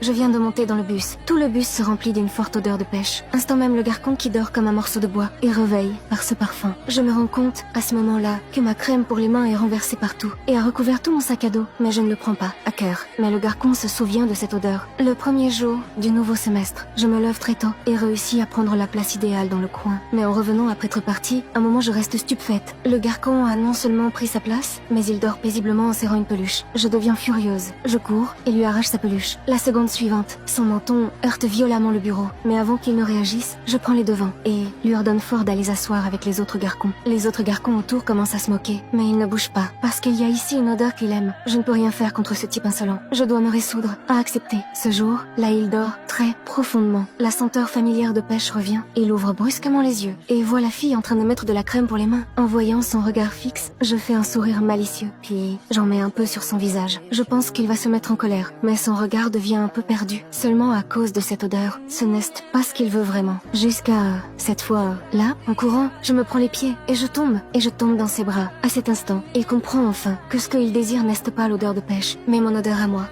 Je viens de monter dans le bus. Tout le bus se remplit d'une forte odeur de pêche. Instant même le garçon qui dort comme un morceau de bois et réveille par ce parfum. Je me rends compte, à ce moment-là, que ma crème pour les mains est renversée partout et a recouvert tout mon sac à dos, mais je ne le prends pas à cœur. Mais le garçon se souvient de cette odeur. Le premier jour du nouveau semestre, je me lève très tôt et réussis à prendre la place idéale dans le coin. Mais en revenant après être parti, un moment je reste stupéfaite. Le garçon a non seulement pris sa place, mais il dort paisiblement en serrant une peluche. Je deviens furieuse. Je cours et lui arrache sa peluche. La seconde suivante, son menton heurte violemment le bureau. Mais avant qu'il ne réagisse, je prends les devants et lui ordonne fort d'aller s'asseoir avec les autres garçons. Les autres garçons autour commencent à se moquer, mais il ne bouge pas, parce qu'il y a ici une odeur qu'il aime. Je ne peux rien faire contre ce type insolent. Je dois me résoudre à accepter. Ce jour, là il dort très profondément. La senteur familière de pêche revient. Il ouvre brusquement les yeux et voit la fille en train de mettre de la crème pour les mains. En voyant son regard fixe, je fais un sourire malicieux, puis j'en mets un peu sur son visage. Je pense qu'il va se mettre en colère, mais son regard devient un peu perdu, seulement à cause de cette odeur. Ce n'est pas ce qu'il veut vraiment. Jusqu'à cette fois, là, en courant, je me prends les pieds et je tombe dans ses bras. À cet instant, il comprend enfin que ce qu'il désire n'est pas l'odeur de pêche, mais mon odeur à moi.